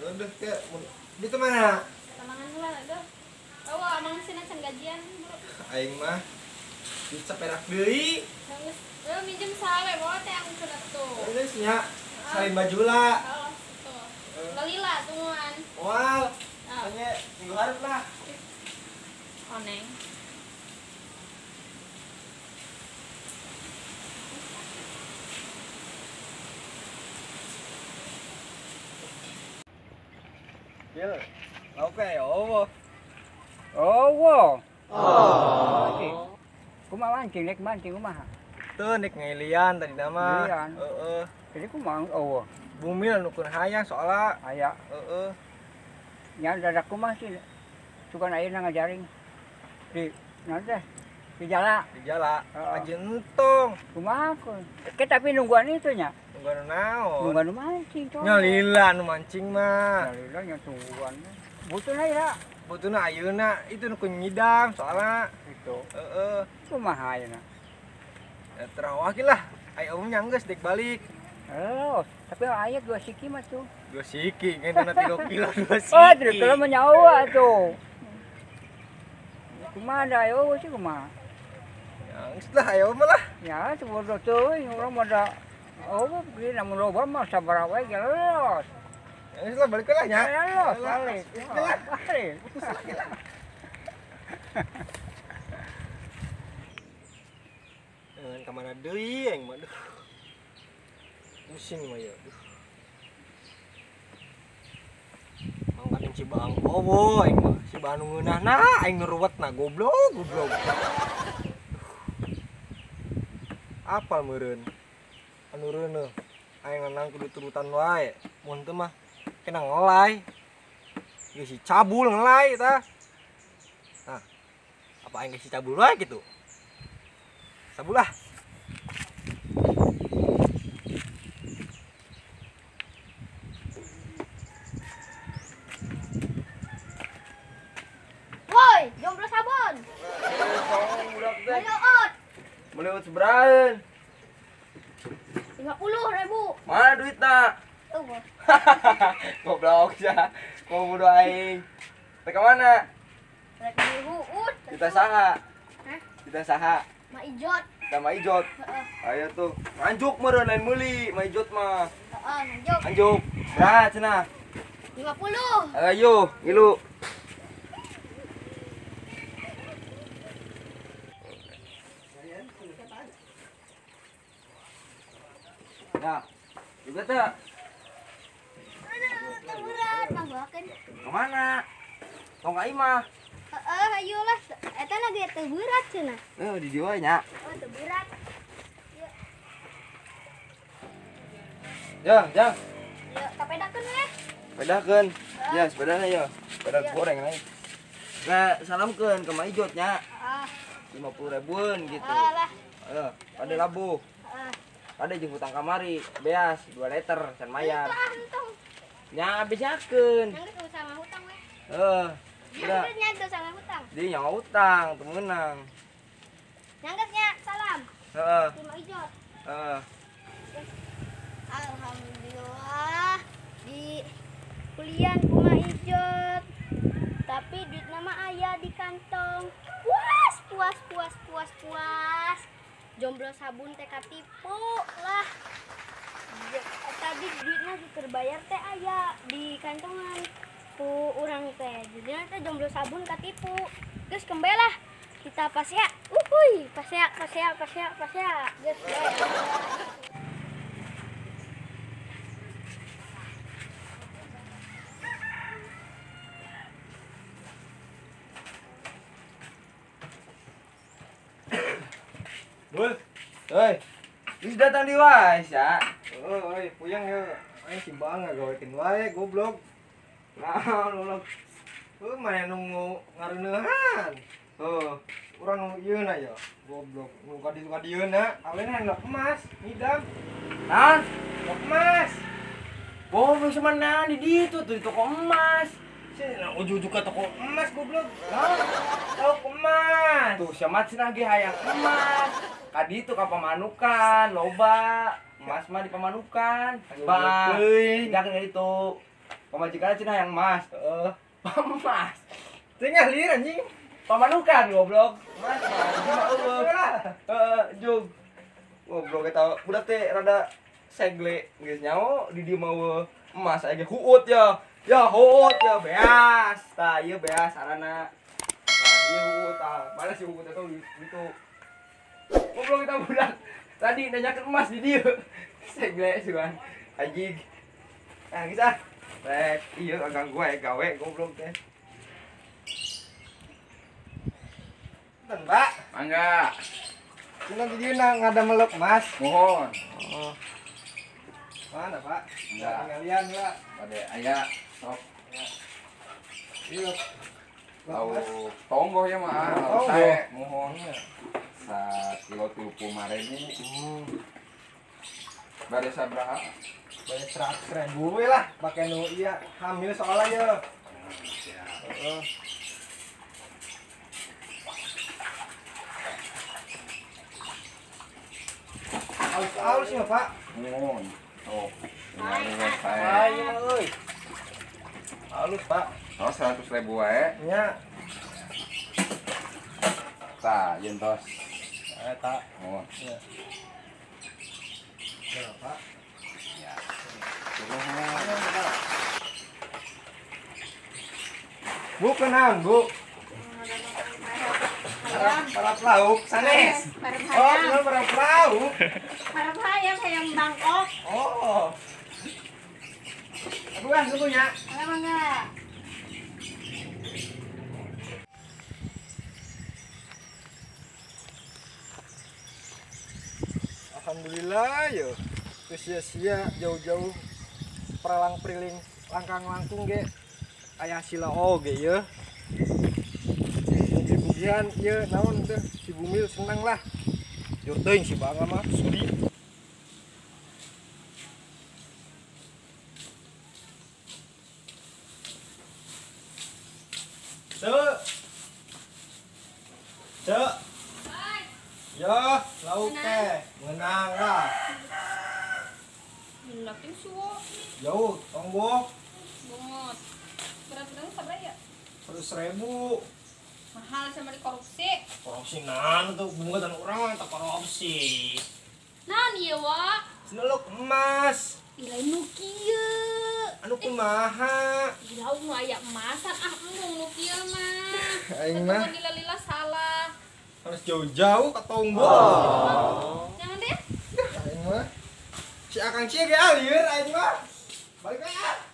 Udah kayak itu mana? Tamangan lah aduh. Oh, amang sina can gajian, Bro. Aing mah bisa perak deui. Nangis. Minjem sawe bawa teh yang kena tuh. Geus nya salin bajula. Oh, tuh. Galila tumuan. Wal. Hanya minggu harap lah. Oneng. Gil. Oke, oh. Oh. Kumaha mancing nek mancing kumaha? Tuh nek ngelian tadi nama. Ngelian. Heeh. Jadi kumaha oh. Bumi lah nukun hayang soalnya. Aya Heeh. nya dadak kumaha sih. Sukan ayeuna ngajaring. Di nanti di jala. Di jala. Heeh. Aja entong. Kumaha ku? Tapi nungguan itu nya. Nunggu naon. Nungguan mancing coy. Nyalila nu mancing mah. Nyalila nya tungguan. Butuh ayeuna. Butuna ayeuna itu nukun ngidam soalnya. Itu. Heeh. Kumaha ayeuna? Ya terawakil lah. Ayo om nyangges dek balik. Oh, tapi aya 2 siki mah tuh. 2 siki, ngendona 3 kilo 2 siki. Oh, terus kalau menyawa tuh. Kumaha da ayo sih kumaha? Nyangges lah ayo mah lah. Ya, sebodoh tuh, orang pada oh, begini namun loba mah sabar wae geus. Nyangges lah balik lah nya. Ya, balik. Balik. Dengan kemana deui aing mah duh. Pusing mah ya. Duh. Mangkating Cibang bobo aing mah. Si Banu ngeunahna aing nuruwetna goblok. Apal meureun? Anu reuneuh. Aing nang kudu turutan wae. Mun teu mah kena ngelai. Geus si cabul ngelai tah. Nah. Apa aing geus si cabul wae gitu? Cabul lah. Woi, jomblo sabun. Ayo ot. Melewat seberahan. 50.000. Mana duitnya? Tuh, Bos. Goblok ya. Mau bodo aing. Teh ka mana? Rek dihuut. Kita saha? Hah? Kita saha? Ma ijot. Kita mah ijot. Heeh. Ayo tuh. Anjuk meureun lain meuli, mah ijot mah. Heeh, nganjuk. Anjuk. Berat cenah. 50. Ayo, ngilu. Ya, juga tuh. Aduh, berat nambahkeun. Kemana? Tong ka imah. Heeh, ayo lah. Eta na ge teu berat cenah. Di dieu nya. Oh, teu berat. Jang. Ya, kapedakeun we. Sepedakeun. Ya, sepedana ya. Sepeda goreng lain. Nah, salamkeun ke Maijot nya. Heeh. 50.000-an gitu. Alah. Ayo, pada labuh. Heeh. Ada jeung hutang kamari, beas 2 liter can mayar. Itu antong. Nya besakeun. Nanggeus teu sama hutang we. Udah. Nanggeus nya teu sama hutang. Dia nyawa hutang, teu meunang. Nanggeus nya salam. Heeh, Terima ijot. heeh. Alhamdulillah di kuliah kuma ijot. Tapi duit nama ayah di kantong. Puas. Jomblo sabun teh katipu lah. Tadi duitnya terbayar teh ayah di kantongan ku urang teh. Jadi teh jomblo sabun katipu. Geus kembelah kita pas ya. Pas ya. Geus bae. Bul. Hei. Wis datang di wae ya. Oi, puyang ya. Aing si Bang ngagawekeun wae goblok. Naon ulog. Mana nunggu ngareuneuhan. Urang ieu na ya. Goblok. Nu ka dieu na, awena hendak emas, ngidam. Naon? Sok emas. Goblok semana di ditu tuh di toko emas. Cenah ujuk-ujuk ka toko emas goblok. Toko emas. Tuh siamat cenah ge hayang emas. Ka ditu ka pamanukan, loba. Emas mah di pamanukan. Bang, Euy. jangan ka ditu. Pemajikan cina yang emas. Emas. Tinggal lir anjing. Pamanukan goblok. Mas, jug. Goblok eta budak teh rada segle geus nyaho di dieu mah emas aya huut ya. Ya huut ya beas. Tah ieu beas sarana. Nah, ieu huut tah. Mana si huut eta gitu. Goblok eta budak. Tadi nanyakeun emas di dieu. Segle sugan. Anjing. Nah, kisah. Rek, ieu agak gue gawe goblok teh. Dan Mbak, Mangga. cina di dieu ngada meluk emas. Mohon. Oh. Mana, Pak? Enggak. Tingalian, Pak. Pada aya sok Iya. tahu tonggo ya mah. Tonggo. Saya mohon. Sa kilo 30 mareni. Bade sabraha? Bayar 100.000 we lah, pakai nu iya hamil soalnya ya. Heeh. Halus-halus ya, Pak. Mohon. Oh. Ini Ayo, saya. euy. Halus, Pak. Oh 100.000 wae. Nya. Tah, yentos. Eta. Mohon. Ya. Ya, Pak. Ya. Bu kenang, Bu. Para pelauk sanes. Oh, kenal para pelauk. Harap hayam hayam Bangkok. Oh. Aduh, ah, sukunya. Ada mangga. Alhamdulillah ya. Sia-sia jauh-jauh peralang-periling langkang-langkung ge aya sila oge ya. Puji-pujian ya naon teh si Bumil senang lah. Jur teuing si Bangga mah sudi. Cek. Cek. Ya, lauk teh, menang lah. Lakin suwo, Jauh, tonggok, bungut. Berat-berat sabra ya? 100.000. Mahal sama di korupsi. Korupsi nan tuh bunga dan orang tak korupsi. Nah nih wa, Sineluk emas, ilai nukia. anu kumaha. Gila nu aya emasan mung nukia mah. Aing mah Lila-lila salah. harus jauh-jauh ke tonggok. Jangan deh. Aing mah si Akang Cie ge alir aing mah. Balik aja.